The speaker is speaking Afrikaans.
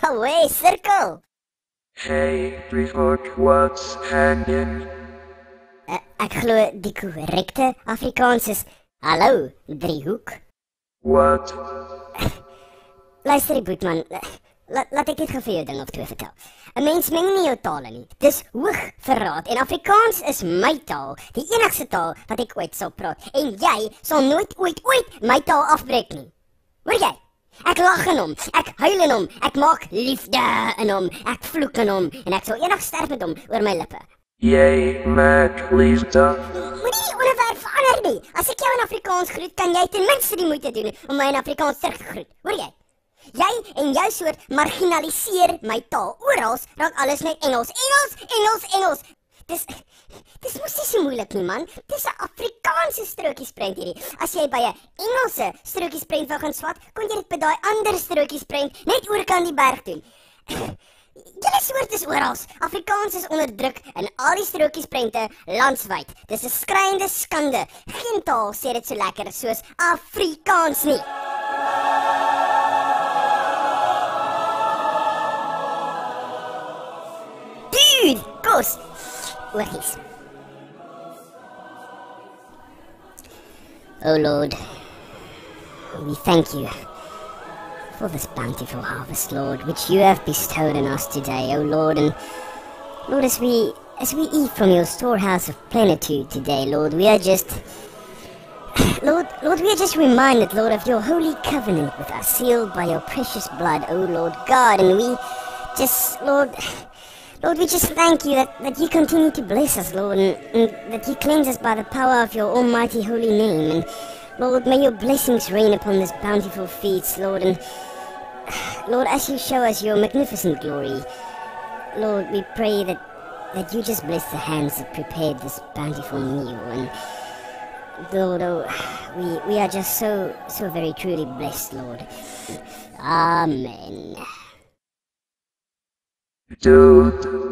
Away, circle! Hey, Driehoek, what's hanging? Ek glo die korrekte Afrikaans is hallo, driehoek. What? Luister, Boetman, laat ek dit gou vir jou ding of twee vertel. 'n Mens meng nie jou tale nie. Dis hoogverraad en Afrikaans is my taal, die enigste taal wat ek ooit sal praat. En jy sal nooit ooit my taal afbreek nie. Hoor jy? Ek lag in hom, ek huil in hom, ek maak liefde in hom, ek vloek in hom en ek sal eendag sterf met hom oor my lippe. Jy maak liefde. Moenie onderwerp verander nie. As ek jou in Afrikaans groet, kan jy ten minste die moeite doen om my in Afrikaans terug te groet. Hoor jy? Jy en jou soort marginaliseer my taal. Oral raak alles net Engels. Engels. Dis mos nie so moeilik nie, man. Dis 'n Afrikaanse strokiesprent hierdie. As jy by 'n Engelse strokiesprent wou gaan swat, kon jy dit by daai ander strokiesprent net oorkant die berg doen. Julle soort is oral. Afrikaans is onderdruk in al die strokiesprente landwyd. Dis 'n skreiende skande. Geen taal sê dit so lekker soos Afrikaans nie. Dude, kos. Oorgies. Oh Lord, we thank you for this bountiful harvest, Lord, which you have bestowed on us today, O Lord. And Lord, as we eat from your storehouse of plenitude today, Lord, we are just Lord, we are just reminded, Lord, of your holy covenant with us, sealed by your precious blood, O Lord God. And we just, Lord, we just thank you that you continue to bless us, Lord, and that you cleanse us by the power of your almighty holy name. And Lord, may your blessings rain upon this bountiful feast, Lord. And Lord, as you show us your magnificent glory, Lord, we pray that you just bless the hands that prepared this bountiful meal. And Lord, we are just so very truly blessed, Lord. Amen. Dude.